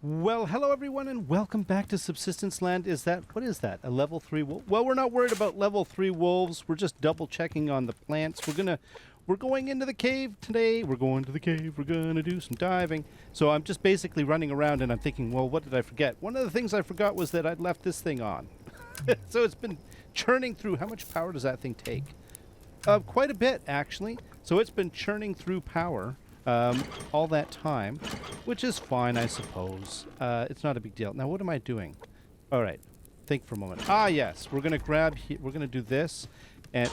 Well, hello everyone, and welcome back to Subsistence Land. What is that? A level 3 wolf? Well, we're not worried about level 3 wolves. We're just double checking on the plants. We're going into the cave today. We're going to the cave. We're gonna do some diving. So I'm just basically running around and I'm thinking, well, what did I forget? One of the things I forgot was that I'd left this thing on. So it's been churning through. How much power does that thing take? Quite a bit, actually. So it's been churning through power all that time, which is fine, I suppose. It's not a big deal. Now, what am I doing? All right, think for a moment. Ah, yes, we're gonna we're gonna do this, and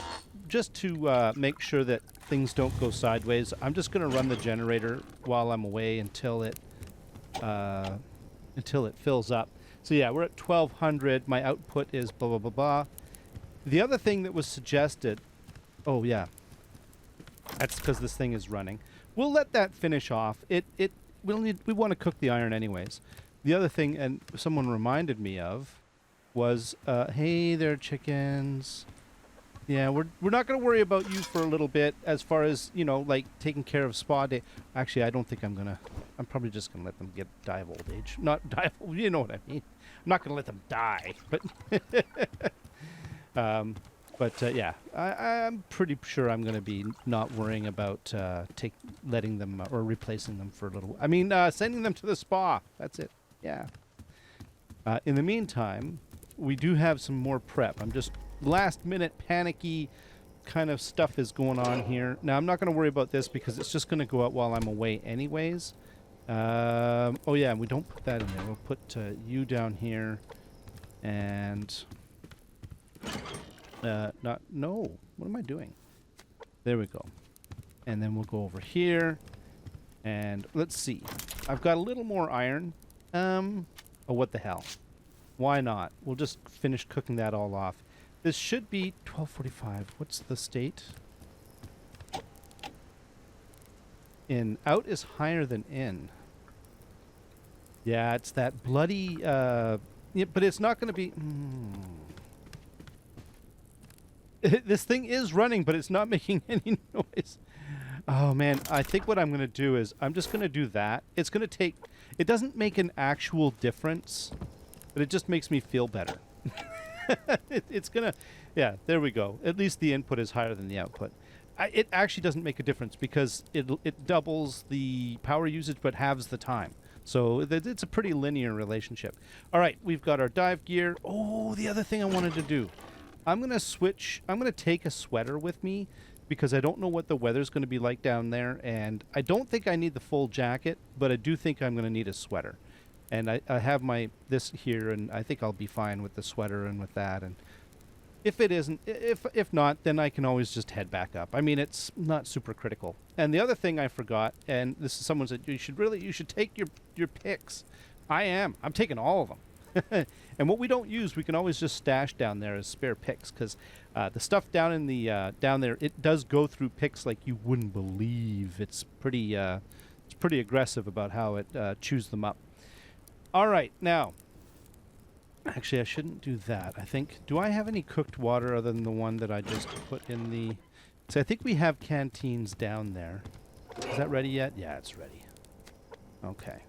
just to make sure that things don't go sideways, I'm just gonna run the generator while I'm away until it fills up. So yeah, we're at 1200. My output is blah blah blah blah. The other thing that was suggested. Oh yeah, that's because this thing is running. We'll let that finish off. We want to cook the iron anyways. The other thing, and someone reminded me of, was hey there, chickens. Yeah, we're not going to worry about you for a little bit as far as, you know, like taking care of spa day. Actually, I don't think I'm probably just going to let them die of old age. Not die of, you know what I mean. I'm not going to let them die, but yeah, I'm pretty sure I'm going to be not worrying about letting them or replacing them for a little. I mean, sending them to the spa. That's it. Yeah. In the meantime, we do have some more prep. I'm just last minute panicky kind of stuff is going on here. Now, I'm not going to worry about this because it's just going to go out while I'm away anyways. Oh yeah, we don't put that in there. We'll put you down here and... no. What am I doing? There we go. And then we'll go over here. And let's see. I've got a little more iron. Oh, what the hell? Why not? We'll just finish cooking that all off. This should be 12:45. What's the state? Out is higher than in. Yeah, it's that bloody... yeah, but it's not going to be... This thing is running, but it's not making any noise. Oh, man. I think what I'm going to do is I'm just going to do that. It's going to take... It doesn't make an actual difference, but it just makes me feel better. It's going to... Yeah, there we go. At least the input is higher than the output. It actually doesn't make a difference because it doubles the power usage but halves the time. So it's a pretty linear relationship. All right, we've got our dive gear. Oh, the other thing I wanted to do. I'm going to take a sweater with me because I don't know what the weather's going to be like down there, and I don't think I need the full jacket, but I do think I'm going to need a sweater. And I have this here, and I think I'll be fine with the sweater and with that. And if it isn't, if not, then I can always just head back up. I mean, it's not super critical. And the other thing I forgot, and this is someone said, you should take your picks. I'm taking all of them. And what we don't use, we can always just stash down there as spare picks, because the stuff down in the down there, it does go through picks like you wouldn't believe. It's pretty aggressive about how it chews them up. All right, now, actually, I shouldn't do that. I think, do I have any cooked water other than the one that I just put in the? So I think we have canteens down there. Is that ready yet? Yeah, it's ready. Okay.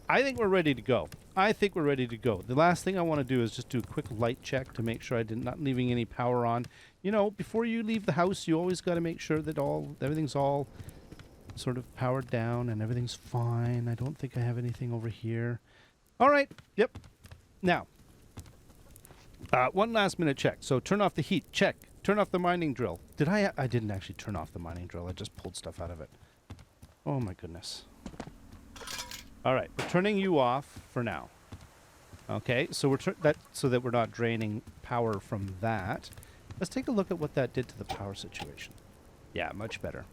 I think we're ready to go. The last thing I want to do is just do a quick light check to make sure not leaving any power on. You know, before you leave the house, you always got to make sure that everything's all sort of powered down and everything's fine. I don't think I have anything over here. All right. Yep. Now, one last minute check. So turn off the heat. Check. Turn off the mining drill. I didn't actually turn off the mining drill. I just pulled stuff out of it. Oh my goodness. All right, we're turning you off for now. Okay, so so that we're not draining power from that. Let's take a look at what that did to the power situation. Yeah, much better.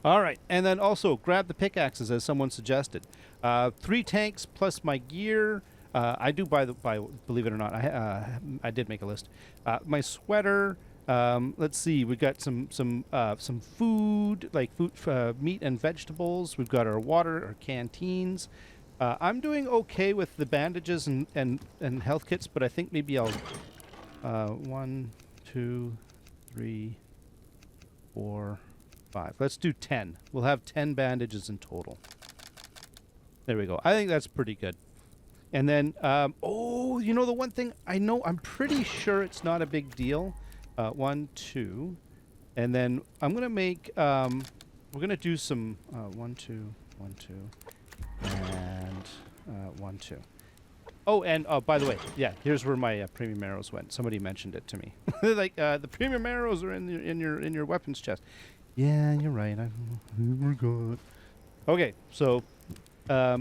All right, and then also grab the pickaxes as someone suggested. 3 tanks plus my gear. I do believe it or not. I did make a list. My sweater. Let's see. We've got some food, like meat and vegetables. We've got our water, our canteens. I'm doing okay with the bandages and health kits, but I think maybe I'll 1, 2, 3, 4, 5. Let's do 10. We'll have 10 bandages in total. There we go. I think that's pretty good. And then, oh, you know the one thing I know, I'm pretty sure it's not a big deal. 1, 2, and then I'm gonna make. We're gonna do some 1, 2, 1, 2, and 1, 2. Oh, and by the way, yeah, here's where my premium arrows went. Somebody mentioned it to me. Like the premium arrows are in your weapons chest. Yeah, you're right. I forgot. Okay, so I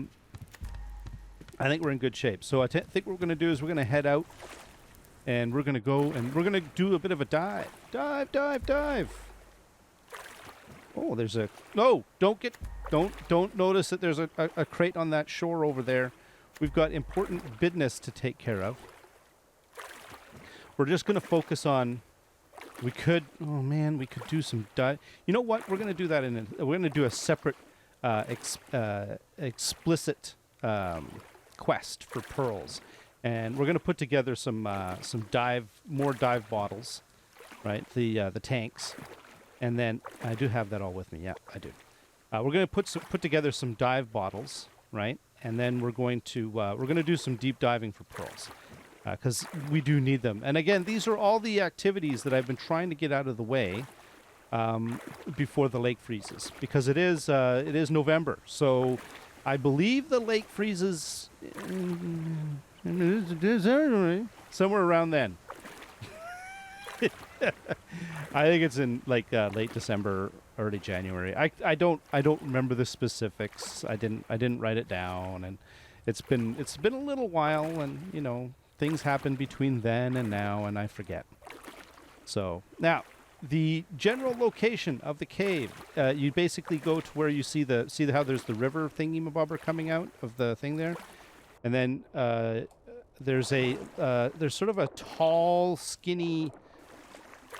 think we're in good shape. So I think what we're going to do is we're going to head out, and we're going to go and we're going to do a bit of a dive. Dive, dive, dive. Oh, there's a... No, don't notice that there's a crate on that shore over there. We've got important business to take care of. We're just going to focus on... We could... Oh, man, we could do some dive... You know what? We're going to do that in... We're going to do a separate explicit quest for pearls. And we're going to put together some more dive bottles, right? The tanks. And then... I do have that all with me. Yeah, I do. We're going to put together some dive bottles, right? And then we're going to do some deep diving for pearls, because we do need them. And again, these are all the activities that I've been trying to get out of the way before the lake freezes, because it is November. So I believe the lake freezes somewhere around then. I think it's in like late December, early January. I don't remember the specifics. I didn't write it down, and it's been a little while, and you know, things happen between then and now, and I forget. So now the general location of the cave, you basically go to where you see how there's the river thingy-mabobber coming out of the thing there, and then there's sort of a tall, skinny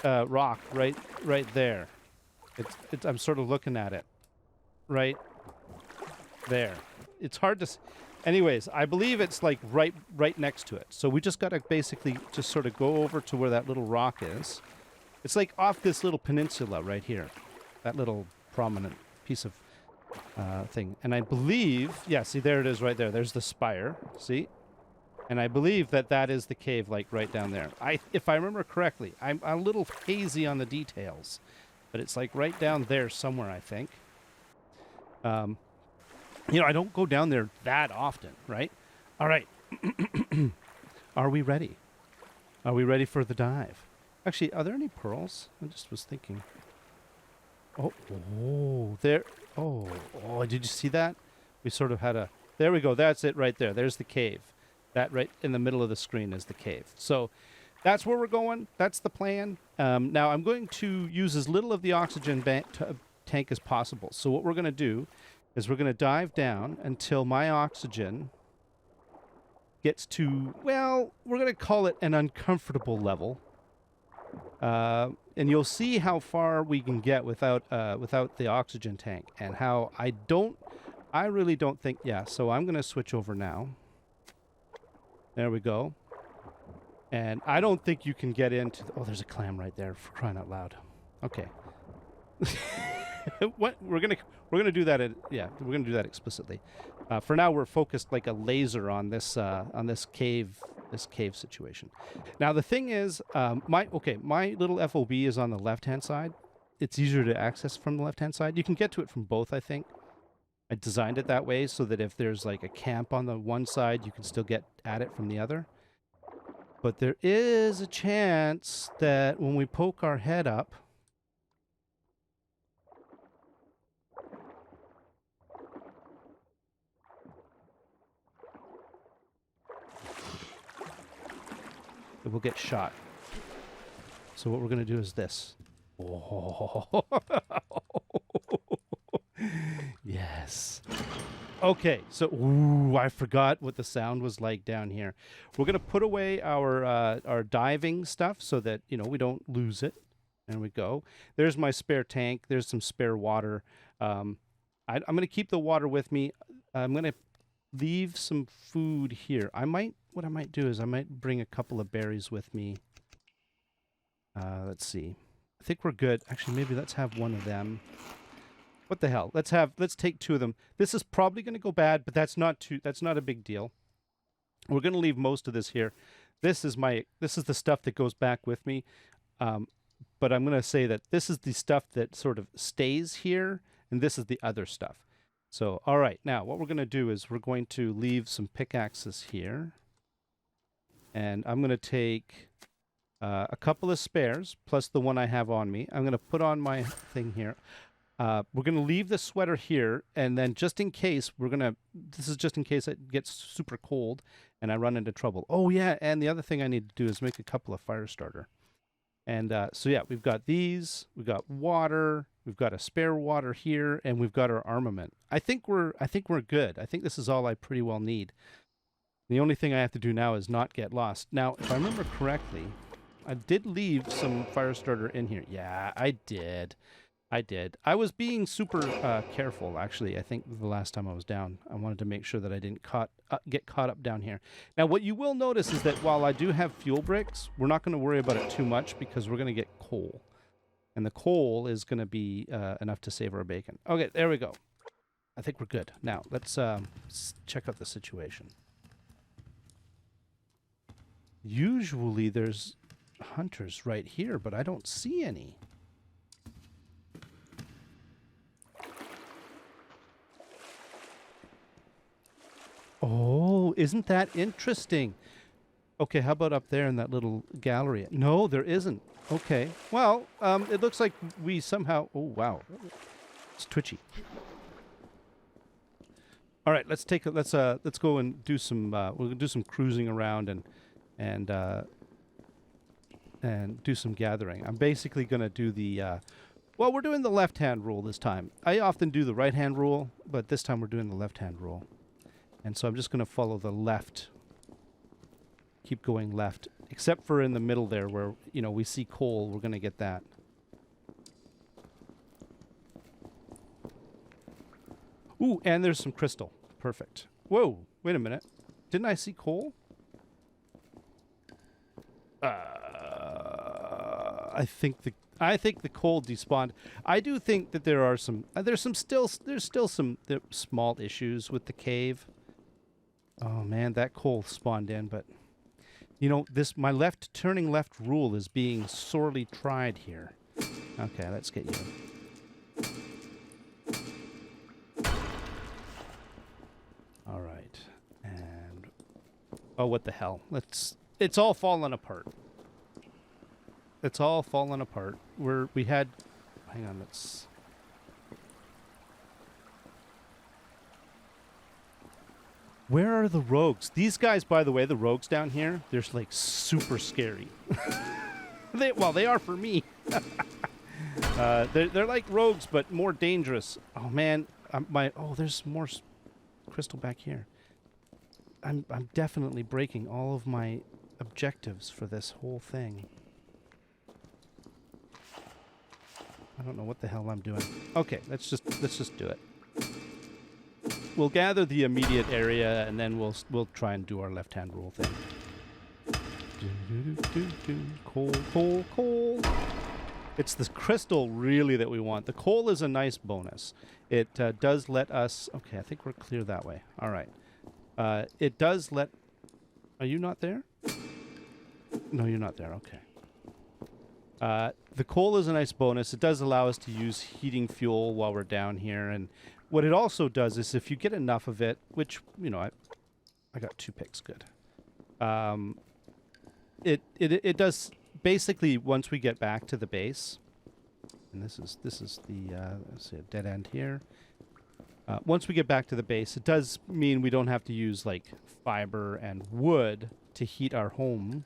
rock right there. I'm sort of looking at it right there. It's hard to anyways, I believe it's like right next to it. So we just got to basically just sort of go over to where that little rock is. It's like off this little peninsula right here. That little prominent piece of thing. And I believe, yeah, see, there it is right there. There's the spire. See? And I believe that is the cave, like right down there. If I remember correctly, I'm a little hazy on the details, but it's like right down there somewhere, I think. You know, I don't go down there that often, right? All right. Are we ready? Are we ready for the dive? Actually, are there any pearls? I just was thinking. Oh, there. Oh, did you see that? We sort of had a... There we go. That's it right there. There's the cave. That right in the middle of the screen is the cave. So that's where we're going. That's the plan. Now I'm going to use as little of the oxygen tank as possible. So what we're going to do is we're going to dive down until my oxygen gets to, well, we're going to call it an uncomfortable level. And you'll see how far we can get without the oxygen tank, and how I really don't think, yeah, so I'm going to switch over now. There we go. And I don't think you can get into... Oh, there's a clam right there, for crying out loud. Okay. What we're gonna do that. We're gonna do that explicitly. For now, we're focused like a laser on this cave situation. Now the thing is, my little FOB is on the left-hand side. It's easier to access from the left-hand side. You can get to it from both, I think. I designed it that way so that if there's like a camp on the one side, you can still get at it from the other. But there is a chance that when we poke our head up, it will get shot. So what we're going to do is this. Oh. Yes. Okay, so I forgot what the sound was like down here. We're going to put away our diving stuff so that, you know, we don't lose it. There we go. There's my spare tank. There's some spare water. I'm going to keep the water with me. I'm going to leave some food here. What I might do is I might bring a couple of berries with me. Let's see. I think we're good. Actually, maybe let's have one of them. What the hell? Let's take two of them. This is probably going to go bad, but that's not a big deal. We're going to leave most of this here. This is the stuff that goes back with me. But I'm going to say that this is the stuff that sort of stays here, and this is the other stuff. So, all right, now what we're going to do is we're going to leave some pickaxes here. And I'm going to take a couple of spares, plus the one I have on me. I'm going to put on my thing here. We're going to leave the sweater here, and then just in case, this is just in case it gets super cold and I run into trouble. Oh, yeah, and the other thing I need to do is make a couple of fire starter. And so, yeah, we've got these, we've got water, we've got a spare water here, and we've got our armament. I think we're good. I think this is all I pretty well need. The only thing I have to do now is not get lost. Now, if I remember correctly, I did leave some fire starter in here. Yeah, I did. I was being super careful, actually. I think the last time I was down, I wanted to make sure that I didn't get caught up down here. Now, what you will notice is that while I do have fuel bricks, we're not going to worry about it too much because we're going to get coal. And the coal is going to be enough to save our bacon. Okay, there we go. I think we're good. Now, let's check out the situation. Usually there's hunters right here, but I don't see any. Oh, isn't that interesting? Okay, how about up there in that little gallery? No, there isn't. Okay. Well, it looks like we somehow... Oh, wow. It's twitchy. All right, let's go and do some we'll do some cruising around and do some gathering. I'm basically going to do the well, we're doing the left-hand rule this time. I often do the right-hand rule, but this time we're doing the left-hand rule. And so I'm just going to follow the left. Keep going left. Except for in the middle there where, you know, we see coal. We're going to get that. Ooh, and there's some crystal. Perfect. Whoa, wait a minute. Didn't I see coal? I think the coal despawned. I do think that there are some... there's still some small issues with the cave. Oh man, that coal spawned in, but you know, my turning left rule is being sorely tried here. Okay, let's get you. All right, and oh, what the hell? It's all falling apart. It's all falling apart. Hang on, let's. Where are the rogues? These guys, by the way, the rogues down here, they're like super scary. They are for me. They're like rogues, but more dangerous. Oh man, there's more crystal back here. I'm definitely breaking all of my objectives for this whole thing. I don't know what the hell I'm doing. Okay, let's just do it. We'll gather the immediate area, and then we'll try and do our left-hand rule thing. Coal. It's the crystal, really, that we want. The coal is a nice bonus. It does let us... Okay, I think we're clear that way. All right. It does let... Are you not there? No, you're not there. Okay. The coal is a nice bonus. It does allow us to use heating fuel while we're down here, and what it also does is if you get enough of it, which, you know, I got 2 picks, good. It does basically once we get back to the base, and this is the let's see, a dead end here. Once we get back to the base, it does mean we don't have to use like fiber and wood to heat our home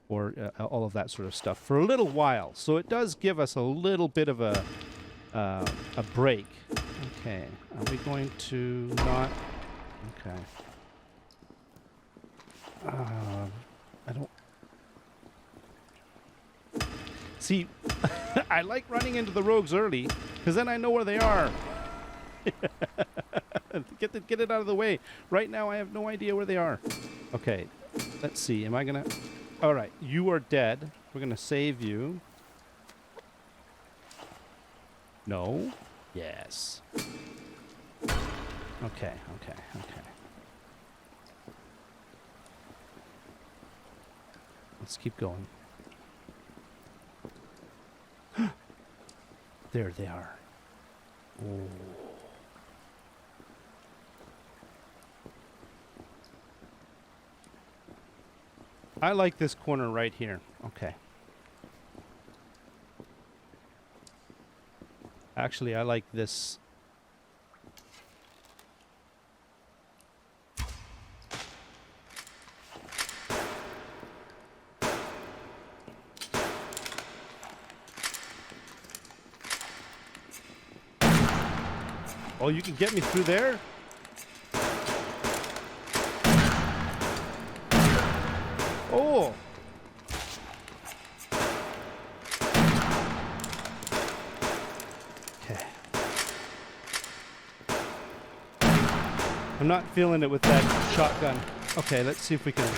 or all of that sort of stuff for a little while. So it does give us a little bit of a break. Okay, are we going to not... Okay. I don't... See, I like running into the rogues early, because then I know where they are. Get it out of the way. Right now, I have no idea where they are. Okay, let's see. Am I going to... All right, you are dead. We're going to save you. No? Yes. Okay. let's keep going. There they are. Oh. I like this corner right here. Okay. Actually, I like this. Oh, you can get me through there? Oh! Okay. I'm not feeling it with that shotgun. Okay, let's see if we can...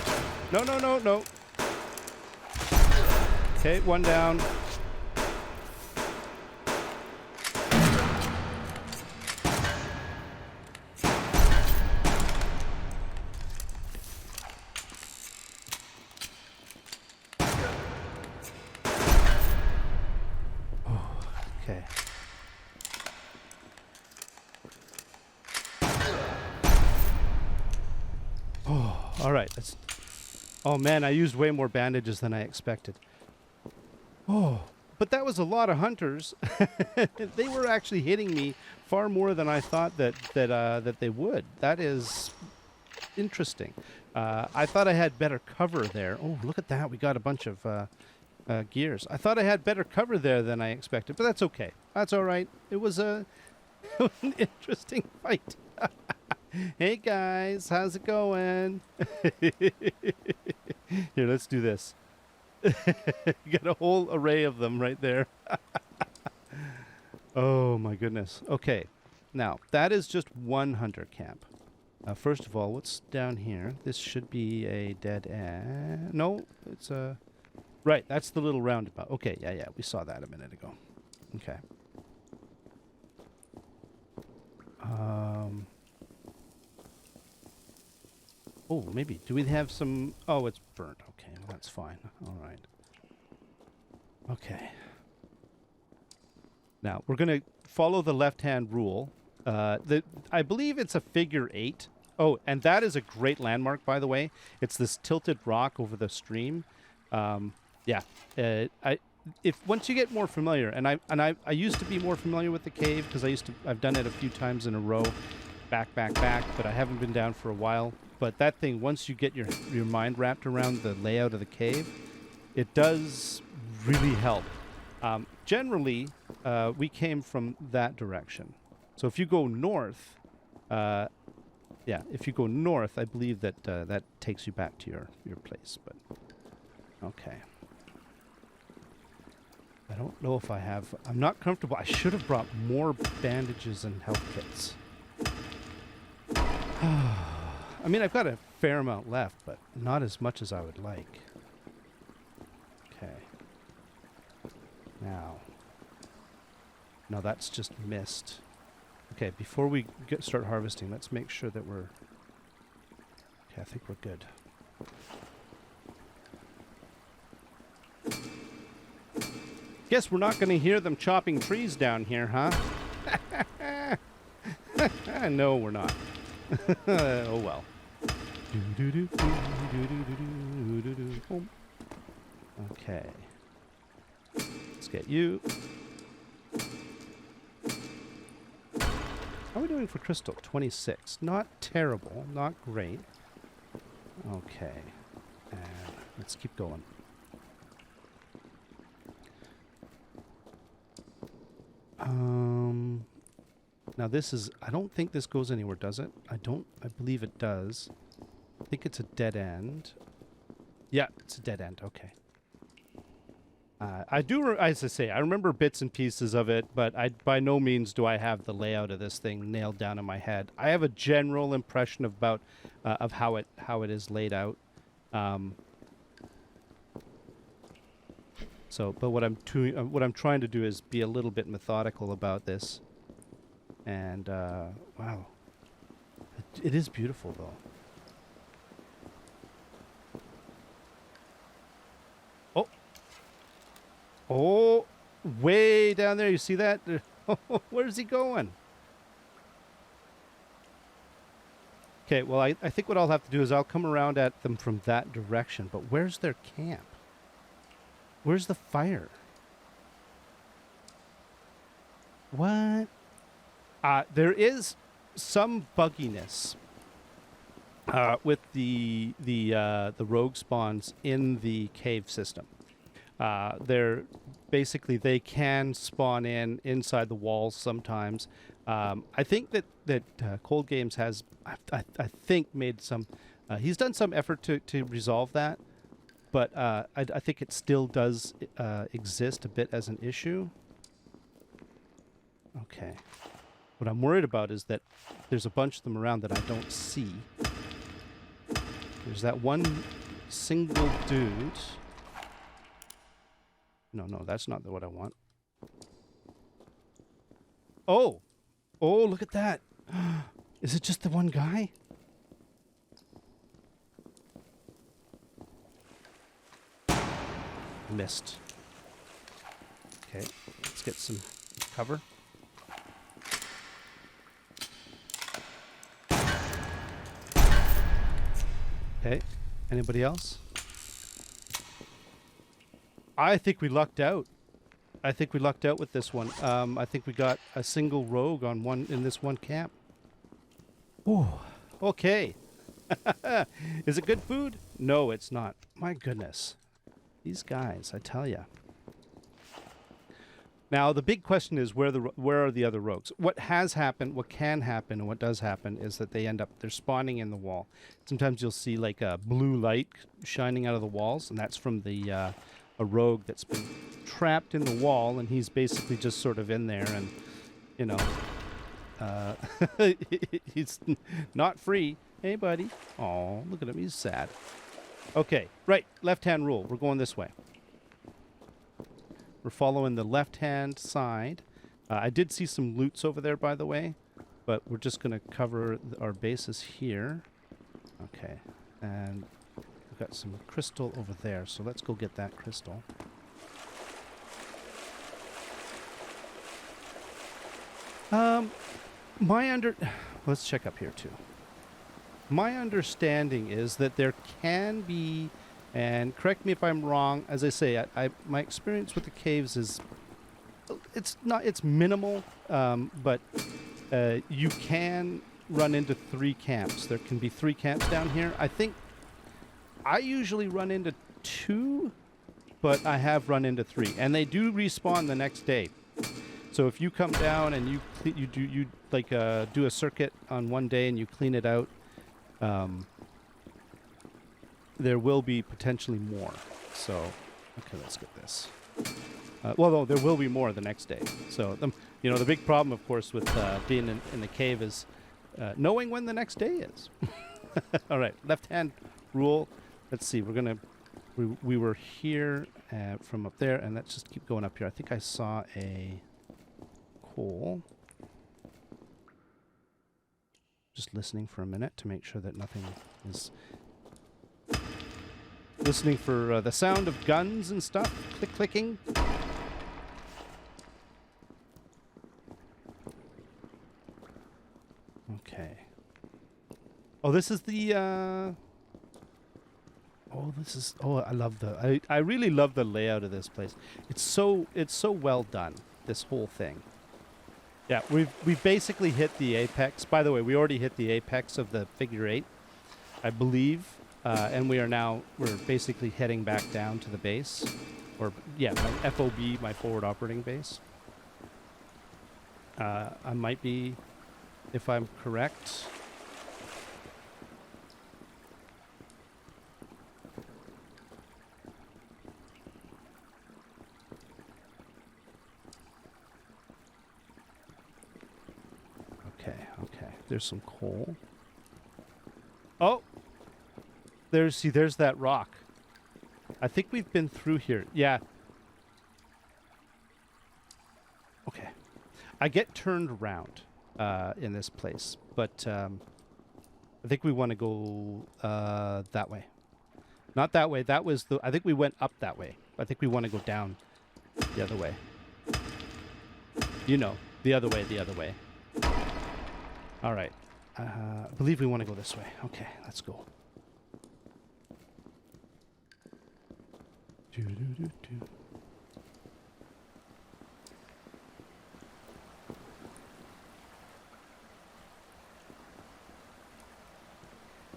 No, no, no, no. Okay, one down. Okay. Oh, all right. Let's. Oh man, I used way more bandages than I expected. Oh, but that was a lot of hunters. They were actually hitting me far more than I thought that they would. That is interesting. I thought I had better cover there. Oh, look at that. We got a bunch of gears. I thought I had better cover there than I expected, but that's okay. That's all right. It was an interesting fight. Hey guys, how's it going? Here, let's do this. You got a whole array of them right there. Oh my goodness. Okay, now that is just one hunter camp. First of all, what's down here? This should be a dead end. No, it's a... Right, that's the little roundabout. Okay, yeah, we saw that a minute ago. Okay. Oh, maybe. Do we have some... Oh, it's burnt. Okay, well, that's fine. All right. Okay. Now, we're going to follow the left-hand rule. I believe it's a figure 8. Oh, and that is a great landmark, by the way. It's this tilted rock over the stream. Yeah. If once you get more familiar, and I used to be more familiar with the cave because I've done it a few times in a row, back, but I haven't been down for a while. But that thing, once you get your mind wrapped around the layout of the cave, it does really help. Generally, we came from that direction. So if you go north, if you go north, I believe that that takes you back to your place. But okay. I don't know if I have... I'm not comfortable. I should have brought more bandages and health kits. I mean, I've got a fair amount left, but not as much as I would like. Okay. Now, that's just mist. Okay, before we start harvesting, let's make sure that we're... Okay, I think we're good. Guess we're not going to hear them chopping trees down here, huh? No, we're not. Oh, well. Okay. Let's get you. How are we doing for crystal? 26. Not terrible. Not great. Okay. And let's keep going. Now this is... I don't think this goes anywhere, does it? I believe it does. I think it's a dead end. Yeah, it's a dead end. Okay. I do, as I say, I remember bits and pieces of it, but by no means do I have the layout of this thing nailed down in my head. I have a general impression about of how it is laid out. But what I'm trying to do is be a little bit methodical about this. And wow, it is beautiful though. Oh, way down there. You see that? Where's he going? Okay, well, I think what I'll have to do is I'll come around at them from that direction. But where's their camp? Where's the fire? What? There is some bugginess with the rogue spawns in the cave system. They're basically, they can spawn inside the walls sometimes. I think that Cold Games has, I think, made some. He's done some effort to resolve that, but I think it still does exist a bit as an issue. Okay. What I'm worried about is that there's a bunch of them around that I don't see. There's that one single dude. No, that's not what I want. Oh! Oh, look at that! Is it just the one guy? Missed. Okay, let's get some cover. Okay, anybody else? I think we lucked out. I think we lucked out with this one. I think we got a single rogue on in this one camp. Ooh, okay. Is it good food? No, it's not. My goodness. These guys, I tell ya. Now, the big question is where are the other rogues? What has happened, what can happen, and what does happen is that they're spawning in the wall. Sometimes you'll see like a blue light shining out of the walls, and that's from a rogue that's been trapped in the wall, and he's basically just sort of in there, and, you know, he's not free. Hey, buddy. Oh, look at him. He's sad. Okay, right. Left-hand rule. We're going this way. We're following the left-hand side. I did see some loots over there, by the way, but we're just going to cover our bases here. Okay, and we've got some crystal over there, so let's go get that crystal. Let's check up here, too. My understanding is that there can be, and correct me if I'm wrong, as I say, my experience with the caves is, it's minimal, but you can run into 3 camps. There can be 3 camps down here. I think I usually run into 2, but I have run into 3, and they do respawn the next day. So if you come down and you do a circuit on one day and you clean it out, there will be potentially more. So, okay, let's get this. Well, no, there will be more the next day. So, the big problem, of course, with being in the cave is knowing when the next day is. All right, left-hand rule. Let's see. We were here from up there, and let's just keep going up here. I think I saw a coal. Just listening for a minute to make sure that nothing is... Listening for the sound of guns and stuff. Clicking. Okay. Oh, this is the... I love I really love the layout of this place. It's so well done, this whole thing. Yeah, we've basically hit the apex. By the way, we already hit the apex of the figure 8, I believe. And we're basically heading back down to the base. Or, yeah, my FOB, my forward operating base. I might be, if I'm correct. Okay. There's some coal. Oh! There's that rock. I think we've been through here. Yeah. Okay. I get turned around in this place, but I think we want to go that way. Not that way. That was I think we went up that way. I think we want to go down The other way. You know, the other way, the other way. All right. I believe we want to go this way. Okay, let's go. Do.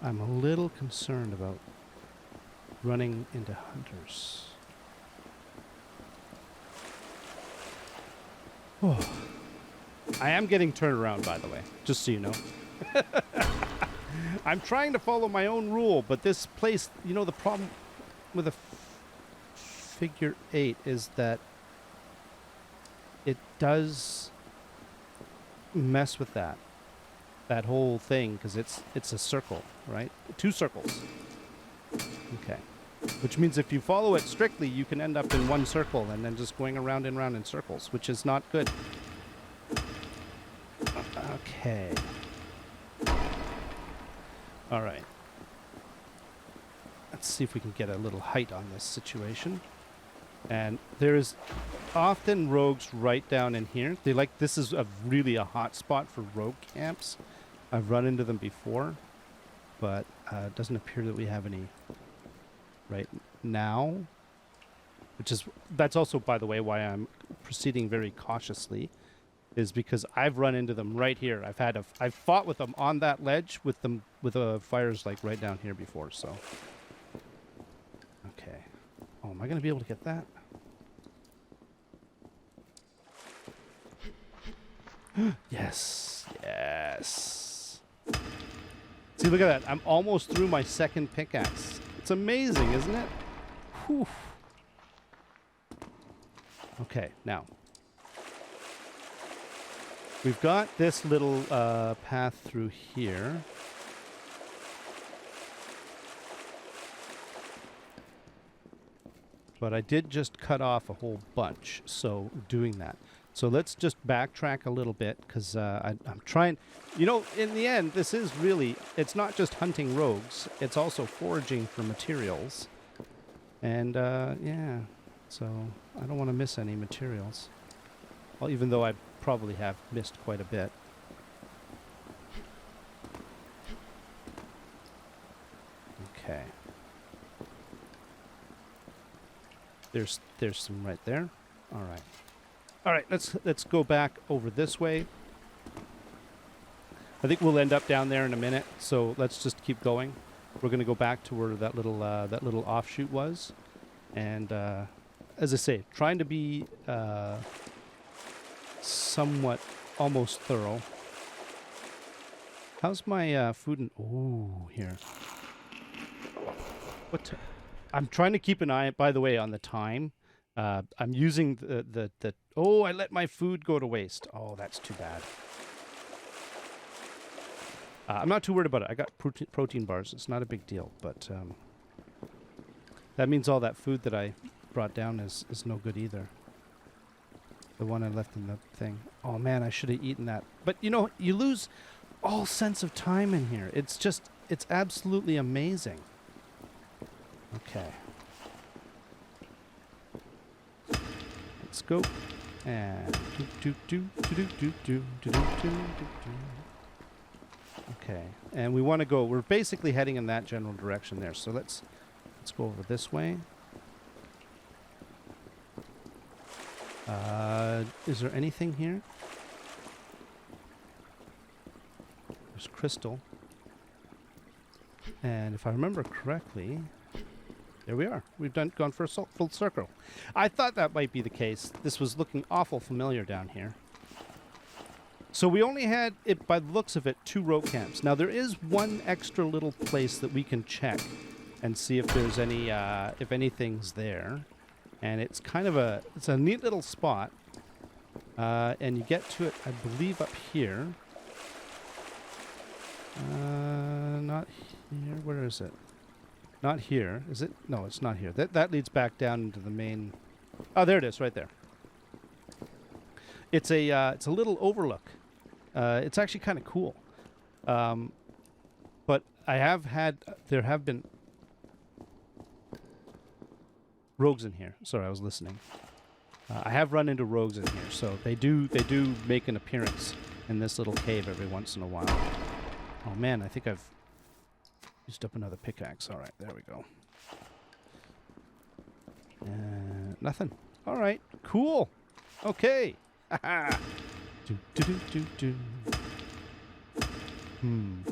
I'm a little concerned about running into hunters. Oh. I am getting turned around, by the way, just so you know. I'm trying to follow my own rule, but this place, you know, the problem with a figure 8 is that it does mess with that whole thing, because it's a circle, right? 2 circles. Okay. Which means if you follow it strictly, you can end up in 1 circle and then just going around and around in circles, which is not good. Okay. All right. Let's see if we can get a little height on this situation. And there's often rogues right down in here. This is really a hot spot for rogue camps. I've run into them before, but it doesn't appear that we have any right now. That's also, by the way, why I'm proceeding very cautiously, is because I've run into them right here. I've fought with them on that ledge with fires like right down here before. So, okay. Oh, am I going to be able to get that? Yes. Yes. See, look at that. I'm almost through my second pickaxe. It's amazing, isn't it? Whew. Okay, now. We've got this little path through here. But I did just cut off a whole bunch, so doing that. So let's just backtrack a little bit, because I'm trying... You know, in the end, this is really... It's not just hunting rogues. It's also foraging for materials. And, yeah. So, I don't want to miss any materials. Well, even though I probably have missed quite a bit. Okay. There's some right there. All right. All right, let's go back over this way. I think we'll end up down there in a minute, so let's just keep going. We're going to go back to where that little offshoot was, and as I say, trying to be somewhat almost thorough. How's my food and here? I'm trying to keep an eye, by the way, on the time. I'm using the I let my food go to waste. Oh, that's too bad. I'm not too worried about it. I got protein bars. It's not a big deal, but that means all that food that I brought down is no good either. The one I left in the thing. Oh man, I should have eaten that. But you know, you lose all sense of time in here. It's absolutely amazing. Okay. Let's go. And okay. And we want to go. We're basically heading in that general direction there. So let's go over this way. Is there anything here? There's crystal. And if I remember correctly, there we are. We've gone for a full circle. I thought that might be the case. This was looking awful familiar down here. So we only had, by the looks of it, 2 rogue camps. Now there is one extra little place that we can check and see if there's any, if anything's there. And it's kind of it's a neat little spot. And you get to it, I believe, up here. Not here. Where is it? Not here. Is it? No, it's not here. That leads back down into the main... Oh, there it is, right there. It's a little overlook. It's actually kind of cool. But there have been rogues in here. Sorry, I was listening. I have run into rogues in here, so they do make an appearance in this little cave every once in a while. Oh man, I think I've used up another pickaxe. All right, there we go. Nothing. All right, cool. Okay. Haha. Do do do do do.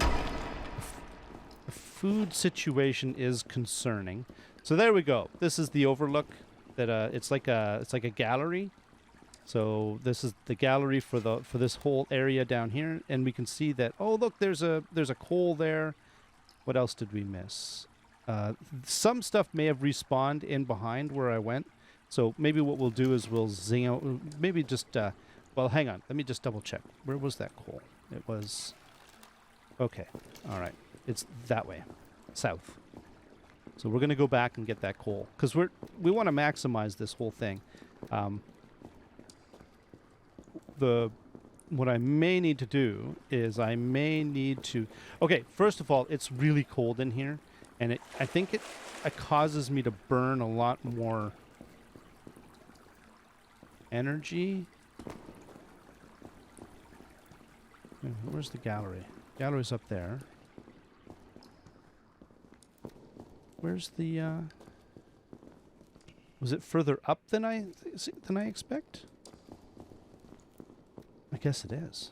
The food situation is concerning. So there we go. This is the overlook. That it's like a gallery. So this is the gallery for this whole area down here, and we can see that. Oh look, there's a coal there. What else did we miss? Some stuff may have respawned in behind where I went. So maybe what we'll do is we'll zing out. Maybe just well, hang on. Let me just double check. Where was that coal? It was. Okay. All right. It's that way, south. So we're going to go back and get that coal because we want to maximize this whole thing. What I may need to do is I may need to. Okay, first of all, it's really cold in here, and I think it causes me to burn a lot more energy. Where's the gallery? Gallery's up there. Where's the, was it further up than I expect? I guess it is.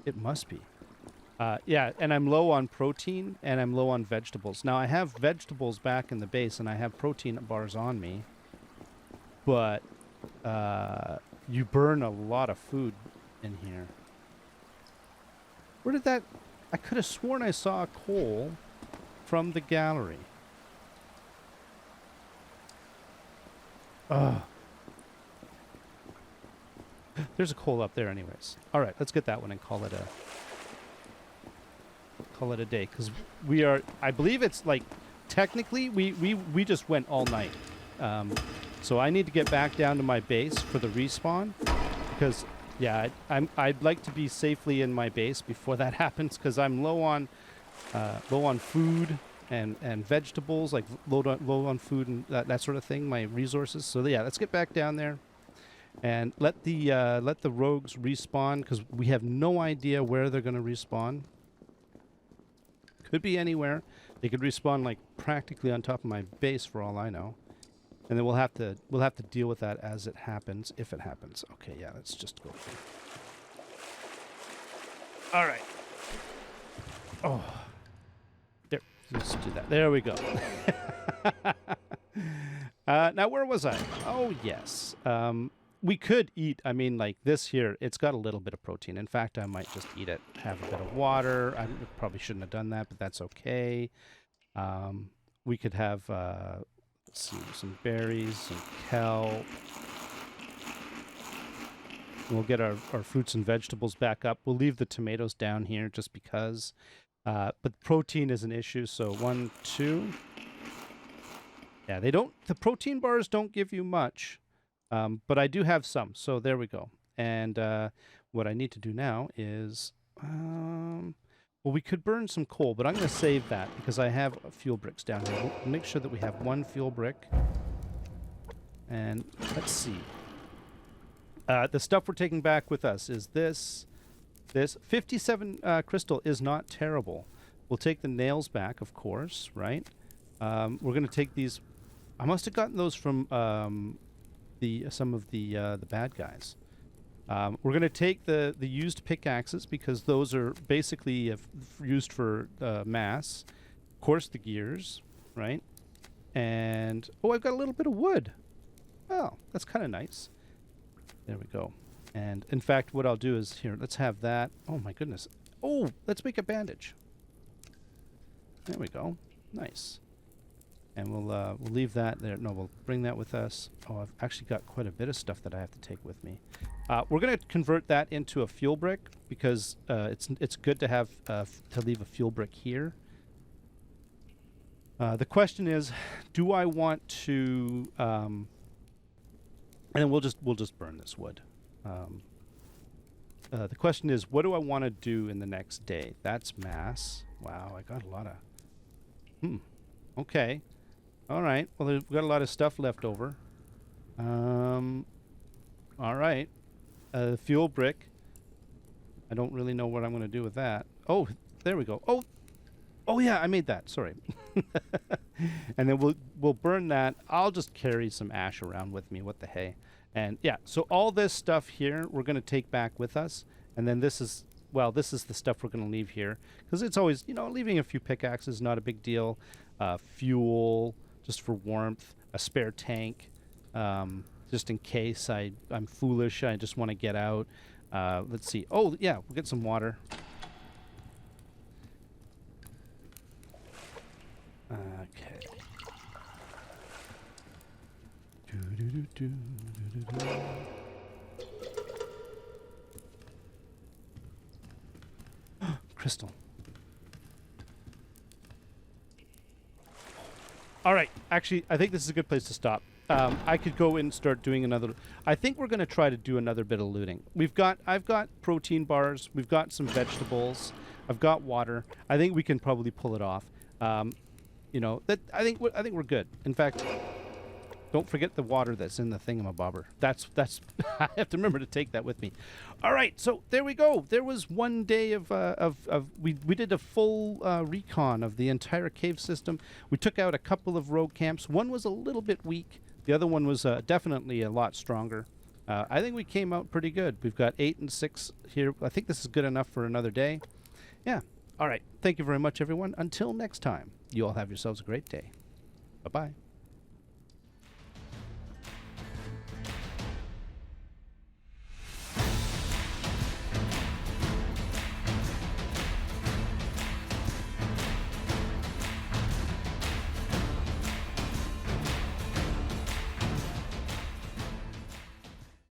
It must be. Yeah, and I'm low on protein, and I'm low on vegetables. Now, I have vegetables back in the base, and I have protein bars on me. But, you burn a lot of food in here. Where did that... I could have sworn I saw a coal from the gallery. Ugh. There's a coal up there anyways. All right, let's get that one and call it a day. Because we are, I believe it's like, technically, we just went all night. So I need to get back down to my base for the respawn. Because... yeah, I'd like to be safely in my base before that happens because I'm low on food and vegetables, like low on food and that sort of thing, my resources. So yeah, let's get back down there and let the rogues respawn because we have no idea where they're going to respawn. Could be anywhere. They could respawn like practically on top of my base for all I know. And then we'll have to deal with that as it happens, if it happens. Okay, yeah, let's just go here. All right. Oh, there. Let's do that. There we go. Now, where was I? Oh, yes. We could eat. I mean, like this here. It's got a little bit of protein. In fact, I might just eat it. Have a bit of water. I probably shouldn't have done that, but that's okay. We could have. Let's see, some berries, some kelp. We'll get our fruits and vegetables back up. We'll leave the tomatoes down here just because. But protein is an issue, so 1, 2. Yeah, the protein bars don't give you much, but I do have some, so there we go. And what I need to do now is... well, we could burn some coal, but I'm going to save that because I have fuel bricks down here. We'll make sure that we have 1 fuel brick. And let's see. The stuff we're taking back with us is this. This 57 crystal is not terrible. We'll take the nails back, of course, right? We're going to take these. I must have gotten those from some of the bad guys. We're going to take the used pickaxes because those are basically used for mass. Of course, the gears, right? And, oh, I've got a little bit of wood. Well, that's kind of nice. There we go. And, in fact, what I'll do is, here, let's have that. Oh, my goodness. Oh, let's make a bandage. There we go. Nice. And we'll leave that there. No, we'll bring that with us. Oh, I've actually got quite a bit of stuff that I have to take with me. We're going to convert that into a fuel brick because it's good to have to leave a fuel brick here. The question is, do I want to? And then we'll just burn this wood. The question is, what do I want to do in the next day? That's mass. Wow, I got a lot of. Okay. All right. Well, we've got a lot of stuff left over. All right. Fuel brick. I don't really know what I'm going to do with that. Oh, there we go. Oh yeah, I made that. Sorry. And then we'll burn that. I'll just carry some ash around with me. What the hey? And yeah, so all this stuff here we're going to take back with us. And then this is the stuff we're going to leave here because it's always, leaving a few pickaxes is not a big deal. Fuel just for warmth, a spare tank, just in case I'm foolish. I just want to get out. Let's see. Oh yeah, we'll get some water. Okay. Crystal. All right. Actually, I think this is a good place to stop. I could go and start doing another. I think we're going to try to do another bit of looting. I've got protein bars. We've got some vegetables. I've got water. I think we can probably pull it off. I think we're good. In fact, don't forget the water that's in the thingamabobber. That's I have to remember to take that with me. All right, so there we go. There was one day of we did a full recon of the entire cave system. We took out a couple of rogue camps. One was a little bit weak. The other one was definitely a lot stronger. I think we came out pretty good. We've got 8 and 6 here. I think this is good enough for another day. Yeah. All right. Thank you very much, everyone. Until next time, you all have yourselves a great day. Bye-bye.